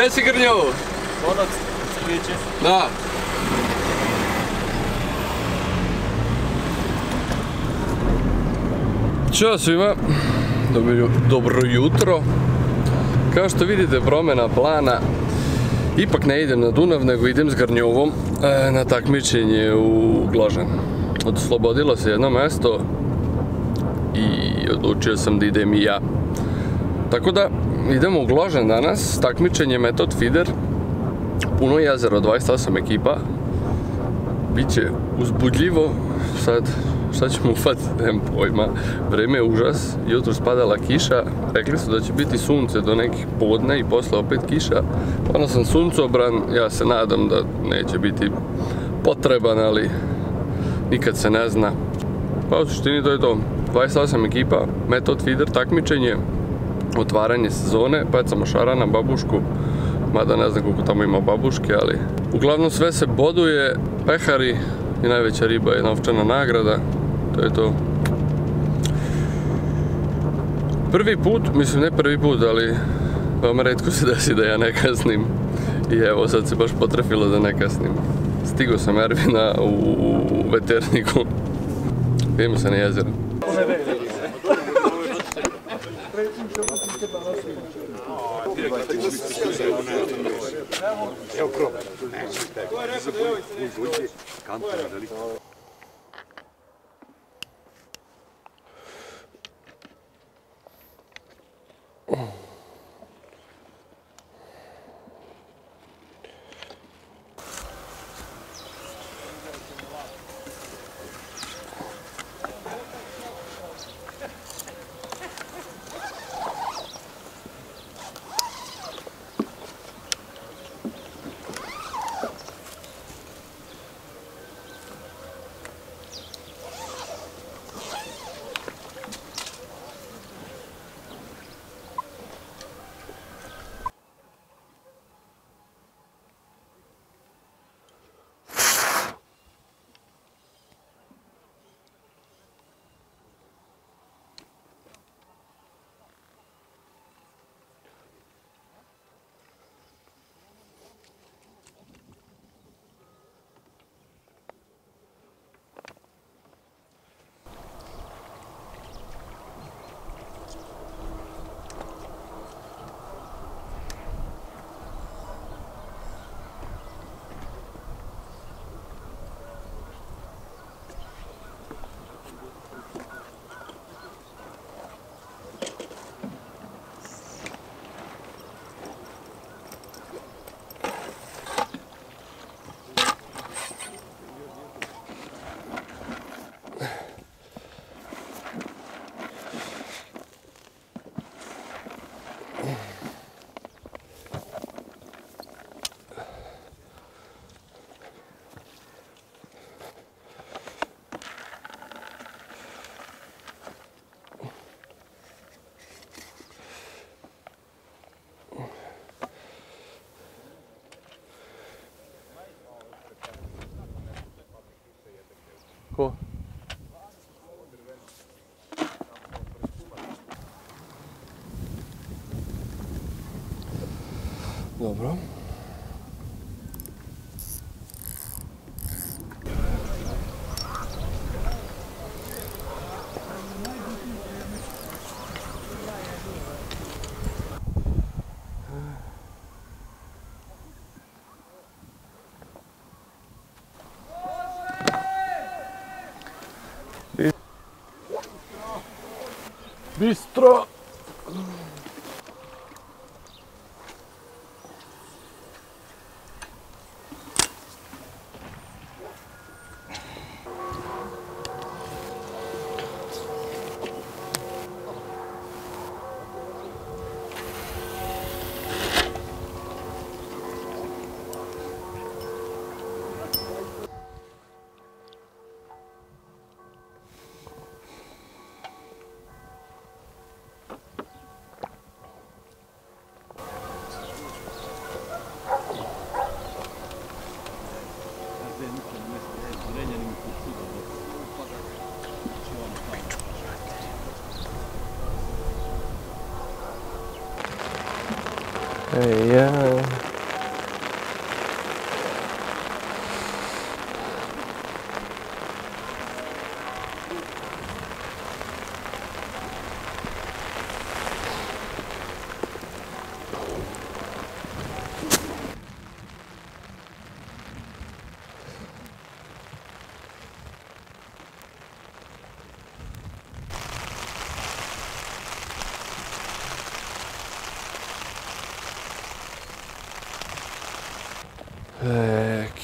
Gdje si Grnjovo? Vodac, Crviće. Da. Ćao svima, dobro jutro. Kao što vidite, promjena plana. Ipak ne idem na Dunav, nego idem s Grnjovom na takmičenje u Gložen. Oslobodilo se jedno mjesto i odlučio sam da idem i ja. Tako da idemo u Gložen danas, takmičenje Metod Feeder. Puno jezero, 28 ekipa. Biće uzbudljivo. Sad, šta ćemo ufati, nemam pojma. Vreme je užas, jutro spadala kiša. Rekli su da će biti sunce do nekih podne i posle opet kiša. Ono sam suncobran, ja se nadam da neće biti potreban, ali nikad se ne zna. Pa u suštini to je to. 28 ekipa, Metod Feeder takmičenje, otvaranje sezone, pecamo šarana, babušku, mada ne znam koliko tamo ima babuške, ali uglavnom sve se boduje, pehari i najveća riba je novčana nagrada, to je to. Prvi put, mislim ne prvi put, ali veoma retko se desi da ja ne kasnim i evo sad se baš potrefilo da ne kasnim. Stigao sam Ervina u veterniku, idemo se na jezero. Evo probaj. Ko? Dobro. Bistro. Ej, ja.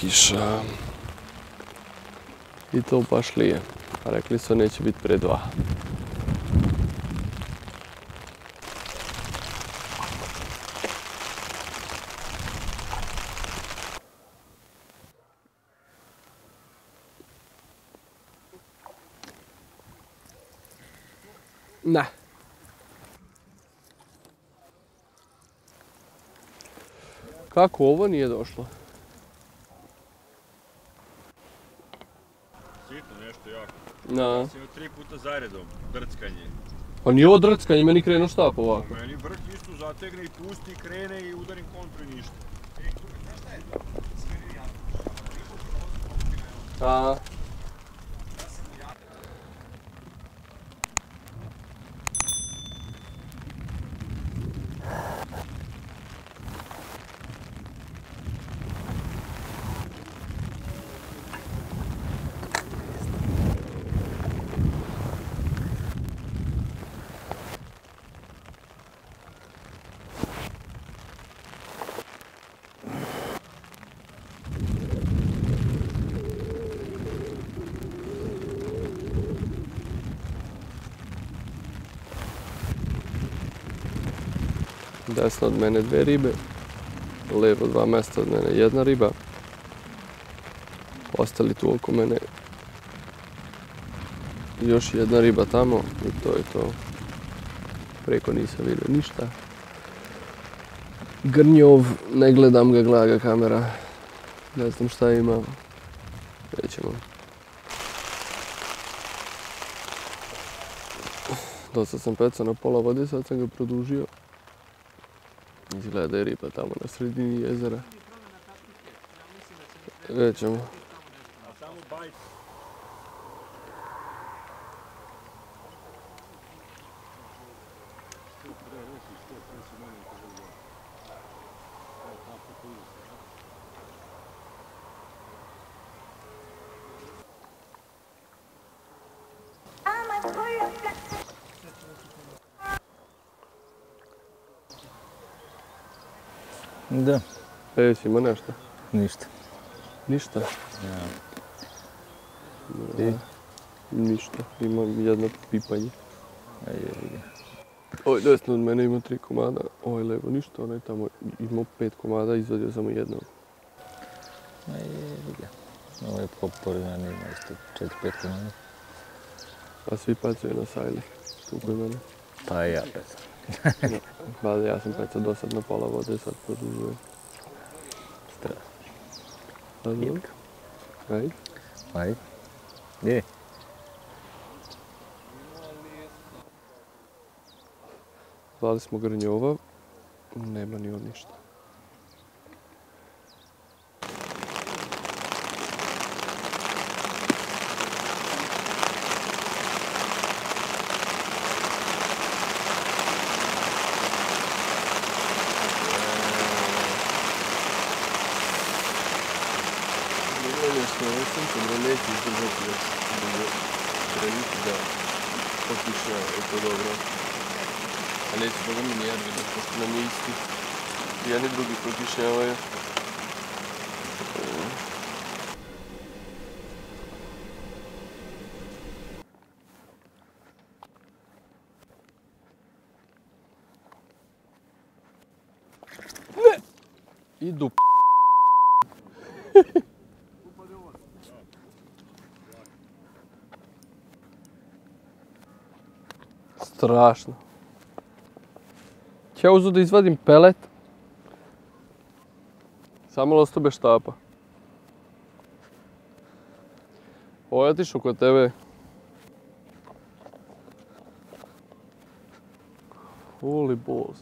Kiša. I to baš lije. A rekli su neće biti pre 2. Ne. Kako ovo nije došlo? Sitno, nešto jako. Na. Sam imao 3 puta zaredom, drckanje. Pa nije ovo drckanje, meni krenu štap ovako. Meni vrh isto zategne i pusti, krene i udarim kontru i ništa. A. Desno od mene 2 ribe, lijevo 2 mjesta od mene 1 riba, ostali tu oko mene još 1 riba tamo i to je to. Preko nisam vidio ništa. Grnjov, ne gledam ga, gleda ga kamera, ne znam šta ima, nećemo. Dosta sam pecao na pola vode, sad sam ga produžio. Izgleda da je riba tamo na sredini jezera. Vidjet ćemo. Da. Jesi ima nešto? Ništa. Ništa? Ja. I? Ništa, imam jedno pipanje. A jebi ga. Ovaj desno od mene ima 3 komada, ovaj levo ništa, onaj tamo imao 5 komada, izvadio samo jednog. A jebi ga. Ovo je pored mene ima isto 4-5 komada. A svi pecaju na sajli, tu kod mene. Pa i ja pecam. Pa ja sam pecao do sad na pola vode, sad produžujem. Strašno. Pa znam. Ajde. Ajde. Gdje? Zvali smo Grnjova, nema ni on ništa. Neće izdržati da krenuti da potiše, je to dobro. A neće Boga mi nijedni, pošto nam je isti. Jedni drugi potiševaju. Ne! Idu strašno. Ću ja uzu da izvadim pelet. Samo losto bez štapa. Ovo je otišao kod tebe. Holy balls.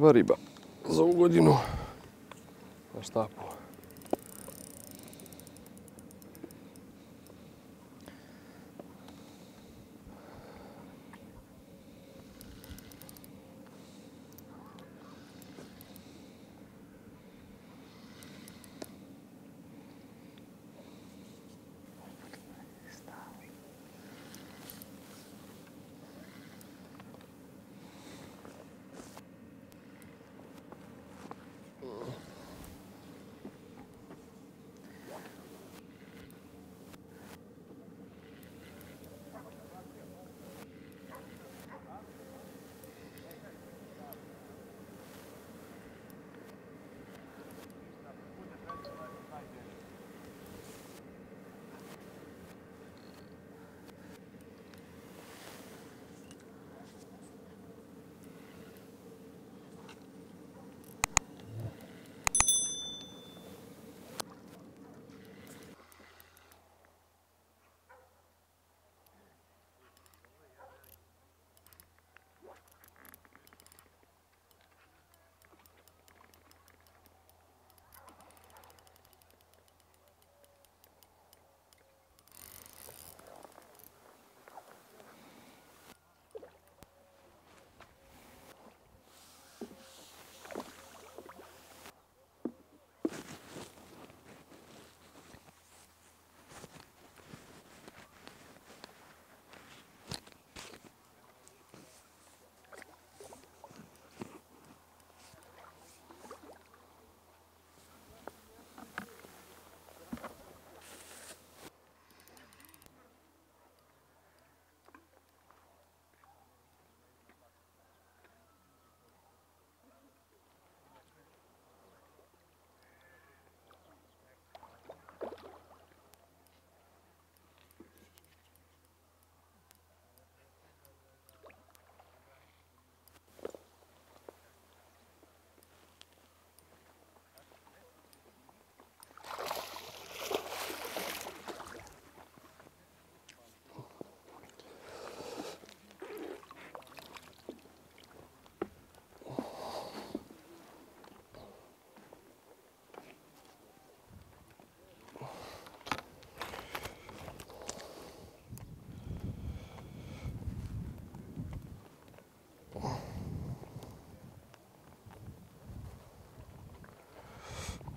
Prva riba za ovu godinu na štapu.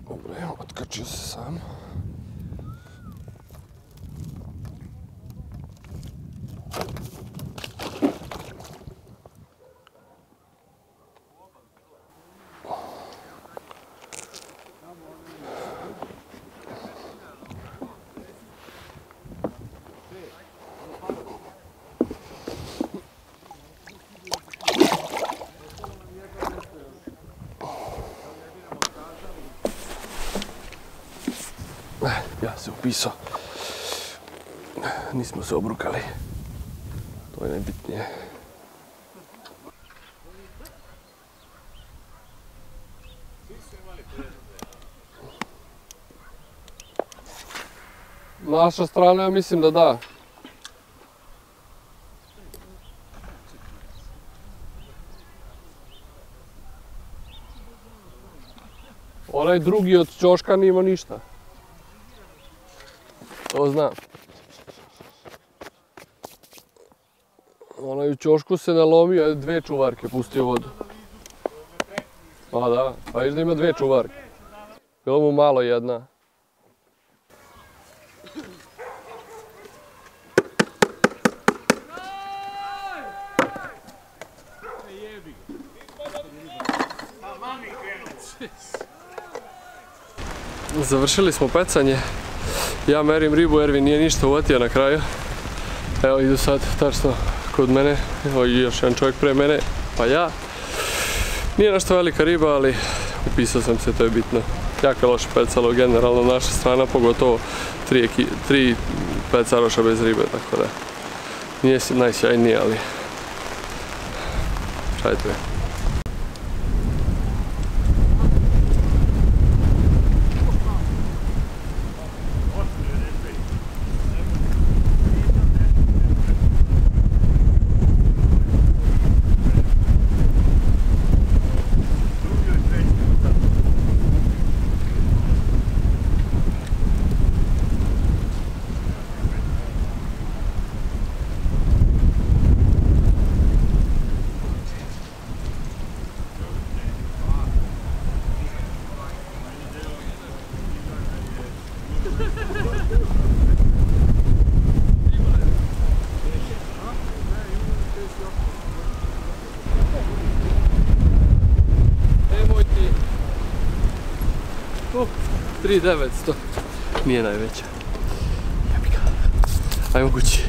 Dobro, evo, otkačio se sam. Ja se upisao. Nismo se obrukali. To je najbitnije. Naša strana, ja mislim da da. Onaj drugi od ćoška nima ništa. To znam. Onaj u ćošku se nalomio, 2 čuvarke pustio vodu. Pa da, pa viš da ima 2 čuvarke. Bilo mu malo jedna. Završili smo pecanje. Ja merim ribu, Ervin nije ništa uvatio na kraju. Evo idu sad tačno kod mene. Evo i još jedan čovjek pre mene, pa ja. Nije nešto velika riba, ali upisao sam se, to je bitno. Jako je loše pecalo generalno naša strana, pogotovo 3 pecaroša bez ribe, tako da nije najsjajnije, ali šta je to je. 3900. Nije najveća. Jebi ga. Ajmo kući.